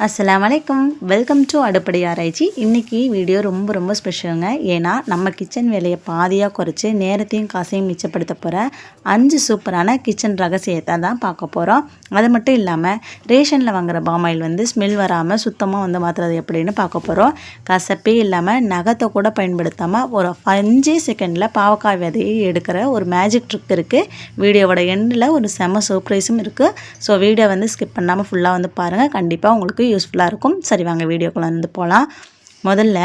அஸ்ஸலாமு அலைக்கும், welcome to அடுப்படி ஆராய்ச்சி. இன்றைக்கி வீடியோ ரொம்ப ஸ்பெஷலுங்க. ஏன்னா நம்ம கிச்சன் வேலையை பாதியாக குறைச்சி நேரத்தையும் காசையும் மிச்சப்படுத்த போகிற 5 சூப்பரான கிச்சன் ரகசியத்தை தான் பார்க்க போகிறோம். அது மட்டும் இல்லாமல் ரேஷனில் வாங்குகிற பாமாயில் வந்து ஸ்மெல் வராமல் சுத்தமாக மாற்றுறது எப்படின்னு பார்க்க போகிறோம். கசப்பே இல்லாமல் நகத்தை கூட பயன்படுத்தாமல் ஒரு 5 செகண்டில் பாவக்காய் விதையை எடுக்கிற ஒரு மேஜிக் ட்ரிக் இருக்குது. வீடியோவோட எண்டில் ஒரு செம சர்ப்ரைஸும் இருக்குது. ஸோ வீடியோ ஸ்கிப் பண்ணாமல் ஃபுல்லாக பாருங்கள். கண்டிப்பாக உங்களுக்கு யூஸ்ஃபுல்லாக இருக்கும். சரி வாங்க வீடியோக்குள்ள போகலாம். முதல்ல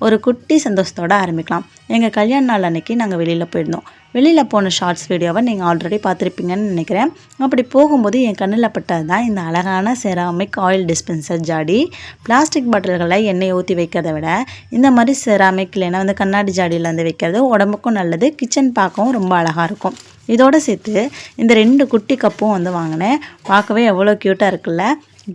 ஒரு குட்டி சந்தோஷத்தோடு ஆரம்பிக்கலாம். எங்கள் கல்யாண நாள் அன்றைக்கி நாங்கள் வெளியில் போயிருந்தோம். வெளியில் போன ஷார்ட்ஸ் வீடியோவை நீங்கள் ஆல்ரெடி பார்த்துருப்பீங்கன்னு நினைக்கிறேன். அப்படி போகும்போது என் கண்ணில் பட்டது தான் இந்த அழகான செராமிக் ஆயில் டிஸ்பென்சர் ஜாடி. பிளாஸ்டிக் பாட்டில்களை எண்ணெய் ஊற்றி வைக்கிறத விட இந்த மாதிரி செராமிக் இல்லைன்னா கண்ணாடி ஜாடியில் வைக்கிறது உடம்புக்கும் நல்லது, கிச்சன் பார்க்கவும் ரொம்ப அழகாக இருக்கும். இதோடு சேர்த்து இந்த 2 குட்டி கப்பும் வாங்கினேன். பார்க்கவே எவ்வளோ க்யூட்டாக இருக்குல்ல.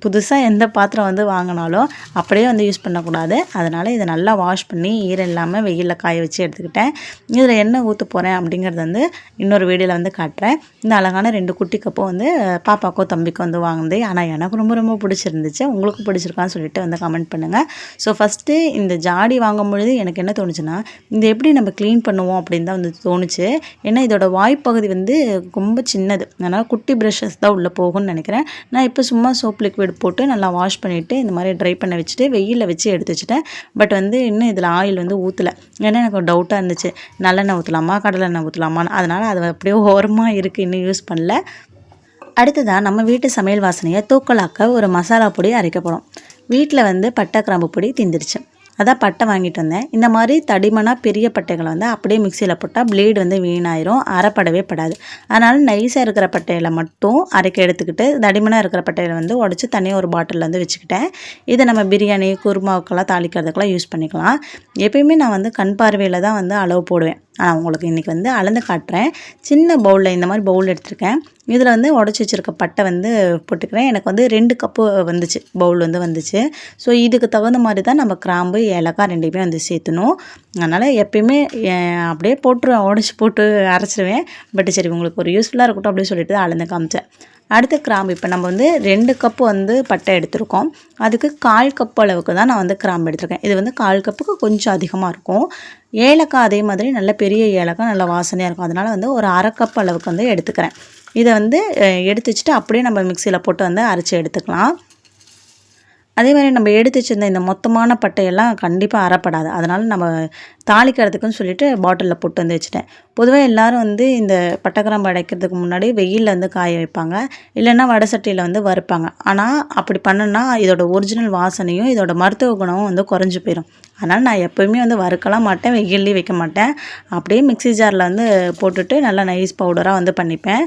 புதுசாக எந்த பாத்திரம் வாங்கினாலும் அப்படியே யூஸ் பண்ணக்கூடாது. அதனால் இதை நல்லா வாஷ் பண்ணி ஈரம் இல்லாமல் வெயிலில் காய வச்சு எடுத்துக்கிட்டேன். இதில் என்ன ஊற்ற போகிறேன் அப்படிங்கிறது இன்னொரு வீடியோவில் காட்டுறேன். இந்த அழகான 2 குட்டி கப்பும் பாப்பாக்கோ தம்பிக்கோ வாங்கினது. ஆனால் எனக்கு ரொம்ப பிடிச்சிருந்துச்சு. உங்களுக்கு பிடிச்சிருக்கான்னு சொல்லிட்டு கமெண்ட் பண்ணுங்கள். ஸோ ஃபஸ்ட்டு இந்த ஜாடி வாங்கும் பொழுது எனக்கு என்ன தோணுச்சுன்னா, இந்த எப்படி நம்ம க்ளீன் பண்ணுவோம் அப்படின்னு தான் தோணுச்சு. ஏன்னா இதோட வாய்ப்பகுதி ரொம்ப சின்னது. அதனால் குட்டி ப்ரஷஸ் தான் உள்ளே போகும்னு நினைக்கிறேன். நான் இப்போ சும்மா சோப் லிக்விட் போட்டு நல்லா வாஷ் பண்ணிவிட்டு இந்த மாதிரி ட்ரை பண்ண வச்சுட்டு வெயிலில் வச்சு எடுத்து வச்சுட்டேன். பட் இன்னும் இதில் ஆயில் ஊற்றலை. ஏன்னா எனக்கு ஒரு டவுட்டாக இருந்துச்சு, நல்லெண்ணெய் ஊற்றலாமா கடலெண்ணெய் ஊற்றலாமான்னு. அதனால் அது அப்படியே ஓரமாக இருக்குது, இன்னும் யூஸ் பண்ணல. அடுத்ததான் நம்ம வீட்டு சமையல் வாசனையை தூக்கலாக்க ஒரு மசாலா பொடி அரைக்க போகிறோம். வீட்டில் பட்டை கிராம்பு பொடி தீந்துருச்சு. அதான் பட்டை வாங்கிட்டு வந்தேன். இந்த மாதிரி தடிமனாக பெரிய பட்டைகளை அப்படியே மிக்சியில் போட்டால் பிளேடு வீணாயிரும், அரைப்படவே படாது. அதனால் நைஸாக இருக்கிற பட்டையில் மட்டும் அரைக்க எடுத்துக்கிட்டு தடிமனாக இருக்கிற பட்டையில் உடச்சி தனியாக ஒரு பாட்டிலில் வச்சுக்கிட்டேன். இதை நம்ம பிரியாணி குருமாவுக்கெல்லாம் தாளிக்கிறதுக்கெல்லாம் யூஸ் பண்ணிக்கலாம். எப்பயுமே நான் கண் பார்வையில் தான் அளவு போடுவேன். ஆனால் உங்களுக்கு இன்றைக்கி அளந்து காட்டுறேன். சின்ன பவுலில் இந்த மாதிரி பவுல் எடுத்துருக்கேன். இதில் உடச்சி வச்சுருக்க பட்டை போட்டுக்கிறேன். எனக்கு 2 கப்பு வந்துச்சு, பவுல் வந்துச்சு. ஸோ இதுக்கு தகுந்த மாதிரி தான் நம்ம கிராம்பு ஏலக்காய் 2மே சேர்த்துணும். அதனால் எப்பயுமே அப்படியே போட்டுருவேன், உடச்சி போட்டு அரைச்சிடுவேன். பட் சரி உங்களுக்கு ஒரு யூஸ்ஃபுல்லாக இருக்கட்டும் அப்படின்னு சொல்லிட்டு தான் அளந்து காமிச்சேன். அடுத்த கிராம்பு இப்போ நம்ம 2 கப்பு பட்டை எடுத்திருக்கோம். அதுக்கு 1/4 கப்பு அளவுக்கு தான் நான் கிராம்பு எடுத்திருக்கேன். இது 1/4 கப்புக்கு கொஞ்சம் அதிகமாக இருக்கும். ஏலக்காய் அதே மாதிரி நல்ல பெரிய ஏலக்காய் நல்ல வாசனையாக இருக்கும். அதனால் ஒரு 1/2 கப் அளவுக்கு எடுத்துக்கிறேன். இதை எடுத்து வச்சுட்டு அப்படியே நம்ம மிக்சியில் போட்டு அரைச்சி எடுத்துக்கலாம். அதே மாதிரி நம்ம எடுத்து வச்சுருந்த இந்த மொத்தமான பட்டையெல்லாம் கண்டிப்பாக அரைப்படாது. அதனால் நம்ம தாளிக்கிறதுக்குன்னு சொல்லிட்டு பாட்டிலில் போட்டு வச்சுட்டேன். பொதுவாக எல்லோரும் இந்த பட்டை கிராம்பு அடைக்கிறதுக்கு முன்னாடி வெயிலில் காய வைப்பாங்க, இல்லைன்னா வடை சட்டியில் வறுப்பாங்க. ஆனால் அப்படி பண்ணோன்னா இதோட ஒரிஜினல் வாசனையும் இதோட மருத்துவ குணமும் குறைஞ்சி போயிடும். அதனால் நான் எப்போயுமே வறுக்கலாம் மாட்டேன், வெயில்லையும் வைக்க மாட்டேன். அப்படியே மிக்ஸி ஜாரில் போட்டுட்டு நல்லா நைஸ் பவுடராக பண்ணிப்பேன்.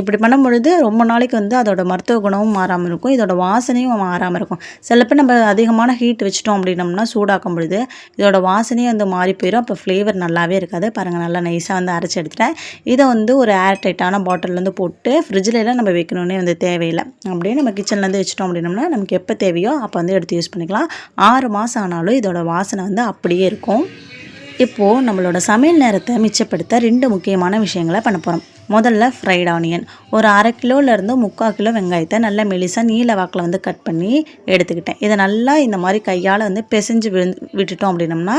இப்படி பண்ணும் பொழுது ரொம்ப நாளைக்கு அதோட மருத்துவ குணமும் மாறாமல் இருக்கும், இதோட வாசனையும் மாறாமல் இருக்கும். சிலப்போ நம்ம அதிகமான ஹீட் வச்சிட்டோம் அப்படின்னம்னா சூடாக்கும் பொழுது இதோட வாசனையும் மாறி போயிடும். அப்போ ஃப்ளேவர் நல்லாவே இருக்காது. பாருங்கள் நல்லா நைஸாக அரைச்சி எடுத்துட்டேன். இதை ஒரு ஏர் டைட்டான பாட்டில் போட்டு ஃப்ரிட்ஜில் எல்லாம் நம்ம வைக்கணுன்னே தேவையில்லை. அப்படியே நம்ம கிச்சன்லேருந்து வச்சிட்டோம் அப்படின்னம்னா நமக்கு எப்போ தேவையோ அப்போ எடுத்து யூஸ் பண்ணிக்கலாம். 6 மாதம் ஆனாலும் இதோட வாசனை அப்படியே இருக்கும். இப்போது நம்மளோட சமையல் நேரத்தை மிச்சப்படுத்த 2 முக்கியமான விஷயங்களை பண்ண போகிறோம். முதல்ல ஃப்ரைட் ஆனியன் ஒரு 1/2 கிலோலேருந்து 3/4 கிலோ வெங்காயத்தை நல்லா மெலிசாக நீல வாக்கில் கட் பண்ணி எடுத்துக்கிட்டேன். இதை நல்லா இந்த மாதிரி கையால் பிசைஞ்சு விட்டுட்டோம் அப்படின்னம்னா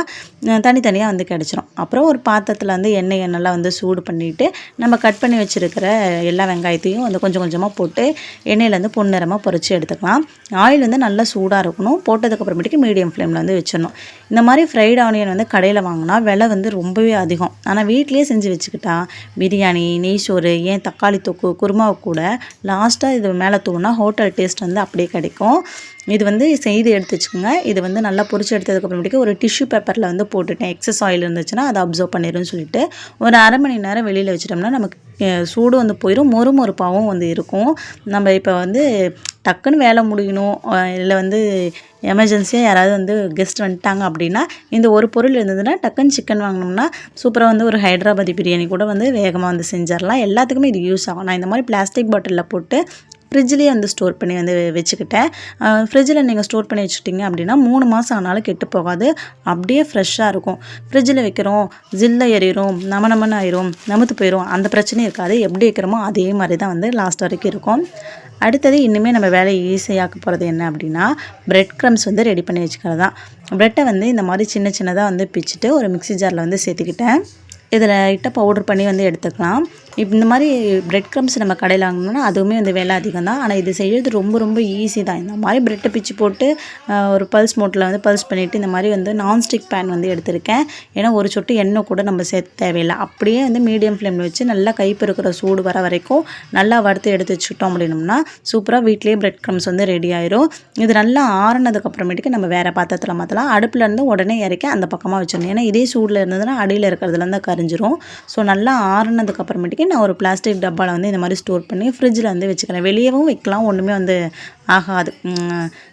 தனித்தனியாக கிடச்சிரும். அப்புறம் ஒரு பாத்திரத்தில் எண்ணெயை நல்லா சூடு பண்ணிவிட்டு நம்ம கட் பண்ணி வச்சுருக்கிற எல்லா வெங்காயத்தையும் கொஞ்சம் கொஞ்சமாக போட்டு எண்ணெயில் பொன்னிறமாக பொரிச்சு எடுத்துக்கலாம். ஆயில் நல்லா சூடாக இருக்கணும். போட்டதுக்கப்புறமேட்டுக்கு மீடியம் ஃப்ளேமில் வச்சிடணும். இந்த மாதிரி ஃப்ரைட் ஆனியன் கடையில் வாங்கினா விலை ரொம்பவே அதிகம். ஆனால் வீட்டிலேயே செஞ்சு வச்சுக்கிட்டா பிரியாணி, நெய்சோறு, ஏன் தக்காளி தொக்கு, குருமாவை கூட லாஸ்ட்டாக இது மேலே தூவினா ஹோட்டல் டேஸ்ட் அப்படியே கிடைக்கும். இது வந்து செய்து எடுத்து வச்சுக்கோங்க. இது வந்து நல்லா பொரிச்சு எடுத்ததுக்கப்புறமேட்டுக்கு ஒரு டிஷ்யூ பேப்பரில் வந்து போட்டுட்டேன். எக்ஸஸ் ஆயில் இருந்துச்சுன்னா அதை அப்சர்வ் பண்ணிடும்னு சொல்லிட்டு ஒரு அரை மணி நேரம் வெளியில் வச்சிட்டோம்னா நமக்கு சூடு வந்து போயிடும், மொறுமொறுப்பாகவும் வந்து இருக்கும். நம்ம இப்போ வந்து டக்குன்னு வேலை முடியணும், இல்லை வந்து எமர்ஜென்சியாக யாராவது வந்து கெஸ்ட் வந்துட்டாங்க அப்படின்னா இந்த ஒரு பொருள் இருந்ததுன்னா டக்குன்னு சிக்கன் வாங்கினோம்னா சூப்பராக வந்து ஒரு ஹைதராபாதி பிரியாணி கூட வந்து வேகமாக வந்து செஞ்சிடலாம். எல்லாத்துக்குமே இது யூஸ் ஆகும். நான் இந்த மாதிரி பிளாஸ்டிக் பாட்டிலில் போட்டு ஃப்ரிட்ஜ்லேயே வந்து ஸ்டோர் பண்ணி வந்து வச்சுக்கிட்டேன். ஃப்ரிட்ஜில் நீங்கள் ஸ்டோர் பண்ணி வச்சுக்கிட்டிங்க அப்படின்னா 3 மாதம் ஆனாலும் கெட்டு போகாது, அப்படியே ஃப்ரெஷ்ஷாக இருக்கும். ஃப்ரிட்ஜில் வைக்கிறோம், ஜில்ல எறிகிறோம், நமன்னு ஆயிரும், நமுத்து போயிடும், அந்த பிரச்சனையும் இருக்காது. எப்படி வைக்கிறோமோ அதே மாதிரி தான் வந்து லாஸ்ட் வரைக்கும் இருக்கும். அடுத்தது இன்னுமே நம்ம வேலையை ஈஸியாக்க போகிறது என்ன அப்படின்னா பிரெட் க்ரம்ஸ் வந்து ரெடி பண்ணி வச்சுக்கிறது தான். ப்ரெட்டை வந்து இந்த மாதிரி சின்ன சின்னதாக வந்து பிச்சுட்டு ஒரு மிக்ஸி ஜாரில் வந்து சேர்த்துக்கிட்டேன். இதில் லைட்டாக பவுடர் பண்ணி வந்து எடுத்துக்கலாம். இந்த மாதிரி பிரெட் க்ரம்ஸ் நம்ம கடையில் வாங்கினோம்னா அதுவுமே வந்து விலை அதிகம் தான். ஆனால் இது செய்கிறது ரொம்ப ரொம்ப ஈஸி தான். இந்த மாதிரி ப்ரெட்டை பிச்சு போட்டு ஒரு பல்ஸ் மோட்டில் வந்து பல்ஸ் பண்ணிவிட்டு இந்த மாதிரி வந்து நான்ஸ்டிக் பேன் வந்து எடுத்திருக்கேன். ஏன்னா ஒரு சொட்டு எண்ணெய் கூட நம்ம சேர்த்து தேவையில்லை. அப்படியே வந்து மீடியம் ஃப்ளேமில் வச்சு நல்லா கைப்பு இருக்கிற சூடு வர வரைக்கும் நல்லா வறுத்து எடுத்து வச்சுக்கிட்டோம் அப்படின்னோம்னா சூப்பராக வீட்லேயே பிரெட் க்ரம்ஸ் வந்து ரெடி ஆயிரும். இது நல்லா ஆறுனதுக்கப்புறமேட்டுக்கு நம்ம வேறு பாத்திரத்தில் மாற்றலாம். அடுப்புலேருந்து உடனே இறக்கி அந்த பக்கமாக வச்சிடணும். ஏன்னா இதே சூடில் இருந்ததுன்னா அடியில் இருக்கிறதுலேருந்து கரிஞ்சிரும். ஸோ நல்லா ஆறுனதுக்கப்புறமேட்டுக்கு நான் ஒரு பிளாஸ்டிக் டப்பாவில் வந்து இந்த மாதிரி ஸ்டோர் பண்ணி ஃப்ரிட்ஜில் வந்து வச்சுக்கிறேன். வெளியவும் வைக்கலாம், ஒன்றுமே வந்து ஆகாது,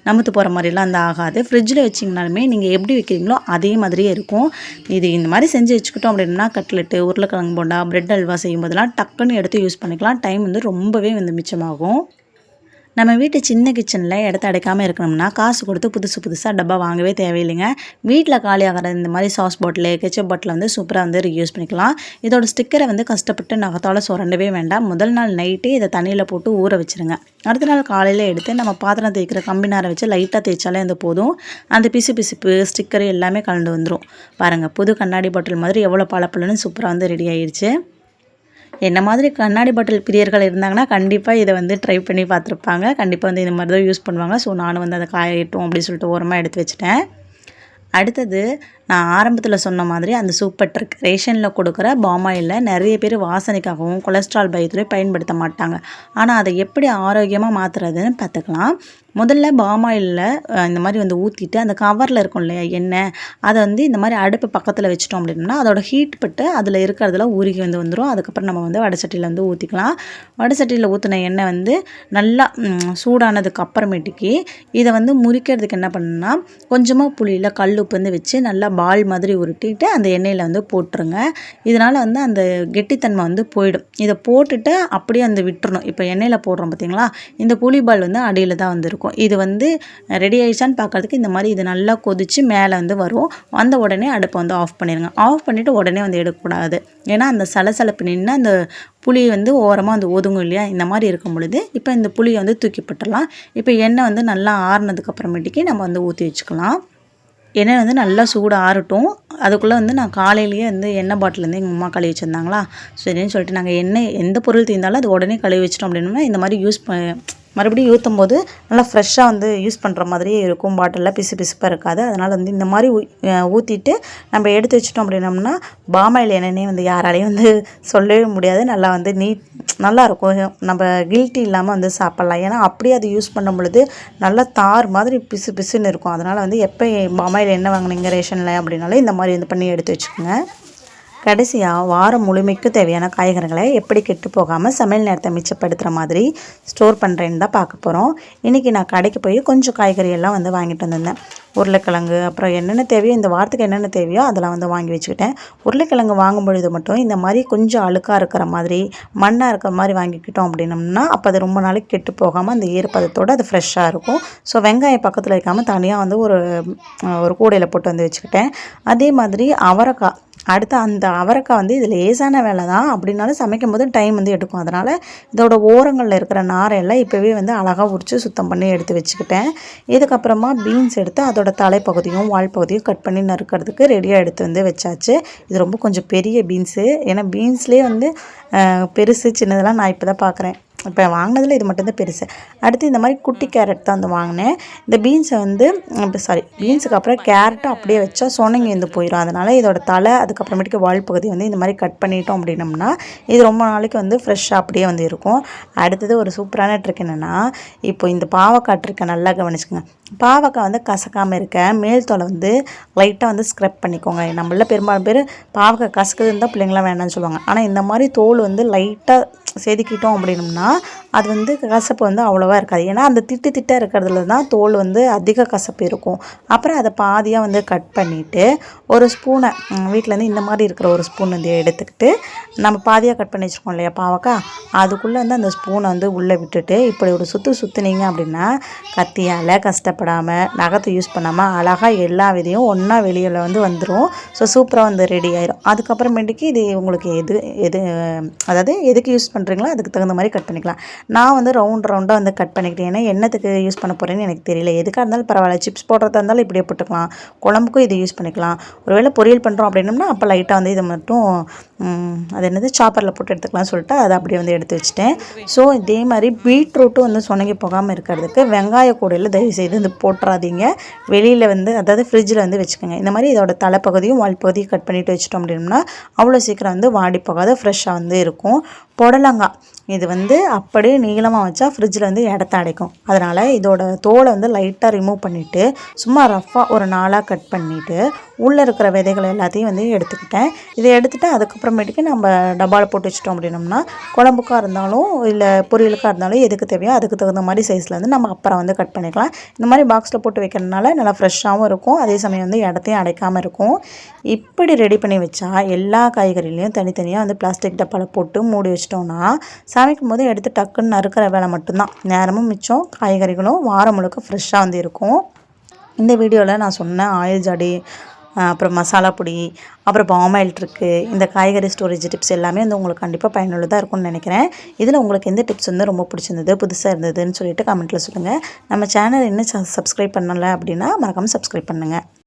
நமுத்து போகிற மாதிரிலாம் வந்து ஆகாது. ஃப்ரிட்ஜில் வச்சிங்கனாலுமே நீங்கள் எப்படி வைக்கிறீங்களோ அதே மாதிரியே இருக்கும். இது இந்த மாதிரி செஞ்சு வச்சுக்கிட்டோம் அப்படின்னா கட்லெட்டு, உருளைக்கிழங்கு போண்டா, பிரெட் அல்வா செய்யும்போதெல்லாம் டக்குன்னு எடுத்து யூஸ் பண்ணிக்கலாம். டைம் வந்து ரொம்பவே வந்து மிச்சமாகும். நம்ம வீட்டு சின்ன கிச்சனில் இடத்த அடைக்காமல் இருக்கணும்னா காசு கொடுத்து புதுசாக டப்பா வாங்கவே தேவையில்லைங்க. வீட்டில் காலியாகிற இந்த மாதிரி சாஸ் பாட்டிலு, கெச்சப் பாட்டில் வந்து சூப்பராக வந்து யூஸ் பண்ணிக்கலாம். இதோட ஸ்டிக்கரை வந்து கஷ்டப்பட்டு நகத்தால் சுரண்டவே வேண்டாம். முதல் நாள் நைட்டே இதை தண்ணியில் போட்டு ஊற வச்சுருங்க. அடுத்த நாள் காலையில் எடுத்து நம்ம பாத்திரம் தேய்க்கிற கம்பி நாரை வச்சு லைட்டாக தேய்ச்சாலே அந்த போதும். அந்த பிசுப்பு ஸ்டிக்கரு எல்லாமே கலந்து வந்துடும். பாருங்கள், புது கண்ணாடி பாட்டில் மாதிரி எவ்வளோ பளபளன்னு சூப்பராக வந்து ரெடி ஆயிடுச்சு. என்ன மாதிரி கண்ணாடி பாட்டில் பிரியர்கள் இருந்தாங்கன்னா கண்டிப்பாக இதை வந்து ட்ரை பண்ணி பார்த்துருப்பாங்க. கண்டிப்பாக வந்து இந்த மாதிரி தான் யூஸ் பண்ணுவாங்க. ஸோ நானும் வந்து அதை காயட்டும் அப்படின்னு சொல்லிட்டு ஓரமாக எடுத்து வச்சுட்டேன். அடுத்தது நான் ஆரம்பத்தில் சொன்ன மாதிரி அந்த சூப்பர் ட்ரிக். ரேஷனில் கொடுக்குற பாம் ஆயிலில் நிறைய பேர் வாசனைக்காகவும் கொலஸ்ட்ரால் பயத்துலேயும் பயன்படுத்த மாட்டாங்க. ஆனால் அதை எப்படி ஆரோக்கியமாக மாற்றுறதுன்னு பார்த்துக்கலாம். முதல்ல பாம் ஆயிலில் இந்த மாதிரி வந்து ஊற்றிட்டு அந்த கவரில் இருக்கும் இல்லையா எண்ணெய், அதை வந்து இந்த மாதிரி அடுப்பு பக்கத்தில் வச்சிட்டோம் அப்படின்னா அதோட ஹீட் பட்டு அதில் இருக்கிறதுல உருகி வந்து வந்துடும். அதுக்கப்புறம் நம்ம வந்து வடைச்சட்டியில் வந்து ஊற்றிக்கலாம். வடைச்சட்டியில் ஊற்றின எண்ணெய் வந்து நல்லா சூடானதுக்கு அப்புறமேட்டுக்கு இதை வந்து முறிக்கிறதுக்கு என்ன பண்ணணும்னா கொஞ்சமாக புளியில் கல் உப்பு வந்து வச்சு நல்லா பால் மாதிரி உருட்டிட்டு அந்த எண்ணெயில் வந்து போட்டுருங்க. இதனால் வந்து அந்த கெட்டித்தன்மை வந்து போயிடும். இதை போட்டுட்டு அப்படியே அந்த விட்டுறணும். இப்போ எண்ணெயில் போடுறோம் பார்த்தீங்களா, இந்த புளி பால் வந்து அடியில் தான் வந்து இருக்கும். இது வந்து ரெடி ஆயிடுச்சான்னு பார்க்கறதுக்கு இந்த மாதிரி இது நல்லா கொதித்து மேலே வந்து வரும். வந்த உடனே அடுப்பை வந்து ஆஃப் பண்ணிடுங்க. ஆஃப் பண்ணிவிட்டு உடனே வந்து எடுக்கக்கூடாது. ஏன்னா அந்த சலசலப்பு நின்று அந்த புளி வந்து ஓரமாக வந்து ஒதுங்கும் இல்லையா. இந்த மாதிரி இருக்கும் பொழுது இப்போ இந்த புளியை வந்து தூக்கி போட்டுடலாம். இப்போ எண்ணெய் வந்து நல்லா ஆறுனதுக்கப்புறமேட்டுக்கு நம்ம வந்து ஊற்றி வச்சுக்கலாம். எண்ணெய் வந்து நல்லா சூடு ஆறட்டும். அதுக்குள்ளே வந்து நான் காலையிலேயே வந்து எண்ணெய் பாட்டில் வந்து எங்கள் அம்மா கழுவி வச்சுருந்தாங்களா. சரின்னு சொல்லிட்டு நாங்கள் எண்ணெய் எந்த பொருள் தீர்ந்தாலும் அது உடனே கழுவி வச்சிட்டோம் அப்படின்னா இந்த மாதிரி மறுபடியும் ஊற்றும் போது நல்லா ஃப்ரெஷ்ஷாக வந்து யூஸ் பண்ணுற மாதிரியே இருக்கும். பாட்டிலில் பிசுப்பாக இருக்காது. அதனால் வந்து இந்த மாதிரி ஊற்றிட்டு நம்ம எடுத்து வச்சிட்டோம் அப்படின்னோம்னா பாமாயில் எண்ணெய் வந்து யாராலையும் வந்து சொல்லவே முடியாது. நல்லா வந்து நல்லாயிருக்கும். நம்ம கில்ட்டி இல்லாமல் வந்து சாப்பிட்லாம். ஏன்னா அப்படியே அது யூஸ் பண்ணும் பொழுது நல்லா தார் மாதிரி பிசுன்னு இருக்கும். அதனால் வந்து எப்போ பாமாயில் எண்ணெய் வாங்கினீங்க ரேஷனில் அப்படின்னாலே இந்த மாதிரி வந்து பண்ணி எடுத்து வச்சுக்கோங்க. கடைசியாக வாரம் முழுமைக்கு தேவையான காய்கறிகளை எப்படி கெட்டு போகாமல் சமையல் நேரத்தை மிச்சப்படுத்துகிற மாதிரி ஸ்டோர் பண்ணுறேன்னு தான் பார்க்க போகிறோம். இன்றைக்கி நான் கடைக்கு போய் கொஞ்சம் காய்கறியெல்லாம் வந்து வாங்கிட்டு வந்திருந்தேன். உருளைக்கிழங்கு, அப்புறம் என்னென்ன தேவையோ இந்த வாரத்துக்கு என்னென்ன தேவையோ அதெல்லாம் வந்து வாங்கி வச்சுக்கிட்டேன். உருளைக்கிழங்கு வாங்கும் பொழுது மட்டும் இந்த மாதிரி கொஞ்சம் அழுக்காக இருக்கிற மாதிரி மண்ணாக இருக்கிற மாதிரி வாங்கிக்கிட்டோம் அப்படின்னம்னா அப்போ அது ரொம்ப நாளைக்கு கெட்டு போகாமல் அந்த ஈரப்பதத்தோடு அது ஃப்ரெஷ்ஷாக இருக்கும். ஸோ வெங்காயம் பக்கத்தில் வைக்காமல் தனியாக வந்து ஒரு கூடையில் போட்டு வந்து வச்சுக்கிட்டேன். அதே மாதிரி அவரைக்காய், அடுத்து அந்த அவரைக்காய் வந்து இது லேசான வேலை தான், அப்படின்னாலும் சமைக்கும் போது டைம் வந்து எடுக்கும். அதனால் இதோட ஓரங்களில் இருக்கிற நாரையெல்லாம் இப்போவே வந்து அழகாக உரித்து சுத்தம் பண்ணி எடுத்து வச்சுக்கிட்டேன். இதுக்கப்புறமா பீன்ஸ் எடுத்து அதோட தலைப்பகுதியும் வால் பகுதியும் கட் பண்ணி நறுக்கிறதுக்கு ரெடியாக எடுத்து வந்து வச்சாச்சு. இது ரொம்ப கொஞ்சம் பெரிய பீன்ஸு. ஏன்னா பீன்ஸ்லேயே வந்து பெருசு சின்னதெல்லாம் நான் இப்போ தான் பார்க்குறேன். இப்போ வாங்கினதில் இது மட்டும்தான் பெருசு. அடுத்து இந்த மாதிரி குட்டி கேரட் தான் வந்து வாங்கினேன். இந்த பீன்ஸை வந்து பீன்ஸுக்கு அப்புறம் கேரட்டை அப்படியே வச்சா சொனங்கி வந்து போயிடும். அதனால் இதோட தலை அதுக்கப்புறமேட்டுக்கு வால் பகுதி வந்து இந்த மாதிரி கட் பண்ணிட்டோம் அப்படின்னம்னா இது ரொம்ப நாளைக்கு வந்து ஃப்ரெஷ்ஷாக அப்படியே வந்து இருக்கும். அடுத்தது ஒரு சூப்பரான ட்ரிக் என்னென்னா, இப்போ இந்த பாவக்காய் ட்ரிக்கை நல்லா கவனிச்சுக்கோங்க. பாவக்காய் வந்து கசக்காமல் இருக்க மேல் தோலை வந்து லைட்டாக வந்து ஸ்க்ரப் பண்ணிக்கோங்க. நம்மள பெரும்பாலும் பேர் பாவக்காய் கசக்குதுன்னு தான் பிள்ளைங்களாம் வேண்டாம்னு சொல்லுவாங்க. ஆனால் இந்த மாதிரி தோல் வந்து லைட்டாக செதுக்கிட்டோம் அப்படின்னம்னா அது வந்து கசப்பு வந்து அவ்வளோவா இருக்காது. ஏன்னா அந்த திட்டாக இருக்கிறதுல தான் தோல் வந்து அதிக கசப்பு இருக்கும். அப்புறம் அதை பாதியாக வந்து கட் பண்ணிவிட்டு ஒரு ஸ்பூனை வீட்டிலேருந்து இந்த மாதிரி இருக்கிற ஒரு ஸ்பூன் வந்து எடுத்துக்கிட்டு நம்ம பாதியாக கட் பண்ணி வச்சுருக்கோம் இல்லையா பாவக்காய், அதுக்குள்ளே வந்து அந்த ஸ்பூனை வந்து உள்ளே விட்டுட்டு இப்படி ஒரு சுற்றுனீங்க அப்படின்னா கத்தியால் கஷ்டப்படாமல் நகத்தை யூஸ் பண்ணாமல் அழகாக எல்லா விதையும் ஒன்றா வெளியில் வந்து வந்துடும். ஸோ சூப்பராக வந்து ரெடி ஆயிடும். அதுக்கப்புறமேட்டுக்கு இது உங்களுக்கு அதாவது எதுக்கு யூஸ் பண்ணுறீங்களோ அதுக்கு தகுந்த மாதிரி கட் பண்ணிக்கலாம். நான் வந்து ரவுண்டாக வந்து கட் பண்ணிக்கிட்டேன். ஏன்னா என்னத்துக்கு யூஸ் பண்ண போகிறேன்னு எனக்கு தெரியல. எதுக்காக இருந்தாலும் பரவாயில்ல, சிப்ஸ் போடுறதா இருந்தாலும் இப்படியே போட்டுக்கலாம், குழம்புக்கும் இது யூஸ் பண்ணிக்கலாம். ஒருவேளை பொரியல் பண்ணுறோம் அப்படின்னம்னா அப்போ லைட்டாக வந்து இதை மட்டும் அது என்னது சாப்பரில் போட்டு எடுத்துக்கலாம்னு சொல்லிட்டு அதை அப்படியே வந்து எடுத்து வச்சுட்டேன். ஸோ இதே மாதிரி பீட்ரூட்டும் வந்து சொனங்கி போகாமல் இருக்கிறதுக்கு வெங்காய கூடையில் தயவுசெய்து வந்து போட்டுறாதீங்க. வெளியில் வந்து அதாவது ஃப்ரிட்ஜில் வந்து வச்சுக்கோங்க. இந்த மாதிரி இதோட தலைப்பகுதியும் வால் பகுதியும் கட் பண்ணிவிட்டு வச்சிட்டோம் அப்படின்னா அவ்வளோ சீக்கிரம் வந்து வாடி போகாத ஃப்ரெஷ்ஷாக வந்து இருக்கும். புடலங்காய் இது வந்து அப்படியே நீளமாக வச்சா ஃப்ரிட்ஜில் வந்து இடத்த அடைக்கும். அதனால் இதோட தோலை வந்து லைட்டாக ரிமூவ் பண்ணிவிட்டு சும்மா ரஃப்பாக ஒரு 4ஆக கட் பண்ணிவிட்டு உள்ளே இருக்கிற விதைகள் எல்லாத்தையும் வந்து எடுத்துக்கிட்டேன். இதை எடுத்துகிட்டு அதுக்கப்புறமேட்டுக்கு நம்ம டப்பாவில் போட்டு வச்சிட்டோம் அப்படின்னோம்னா குழம்புக்காக இருந்தாலும் இல்லை பொரியலுக்காக இருந்தாலும் எதுக்கு தேவையோ அதுக்கு தகுந்த மாதிரி சைஸில் வந்து நம்ம அப்புறம் வந்து கட் பண்ணிக்கலாம். இந்த மாதிரி பாக்ஸில் போட்டு வைக்கிறதுனால நல்லா ஃப்ரெஷ்ஷாகவும் இருக்கும், அதே சமயம் வந்து இடத்தையும் அடைக்காமல் இருக்கும். இப்படி ரெடி பண்ணி வச்சா எல்லா காய்கறிலையும் தனித்தனியாக வந்து பிளாஸ்டிக் டப்பாவில் போட்டு மூடி வச்சிட்டோம்னா சமைக்கும் போது எடுத்து டக்குன்னு நறுக்கிற வேலை மட்டும்தான், நேரமும் மிச்சம், காய்கறிகளும் வாரம் முழுக்க ஃப்ரெஷ்ஷாக வந்து இருக்கும். இந்த வீடியோவில் நான் சொன்ன ஆயில் ஜாடி, அப்புறம் மசாலா பொடி, அப்புறம் பாமாயில் ட்ரிக்கு, இந்த காய்கறி ஸ்டோரேஜ் டிப்ஸ் எல்லாமே வந்து உங்களுக்கு கண்டிப்பாக பயனுள்ளதாக இருக்கும்னு நினைக்கிறேன். இதில் உங்களுக்கு எந்த டிப்ஸ் வந்து ரொம்ப பிடிச்சிருந்தது, புதுசாக இருந்ததுன்னு சொல்லிட்டு கமெண்ட்டில் சொல்லுங்கள். நம்ம சேனல் இன்னும் சப்ஸ்கிரைப் பண்ணலை அப்படின்னா மறக்காமல் சப்ஸ்கிரைப் பண்ணுங்கள்.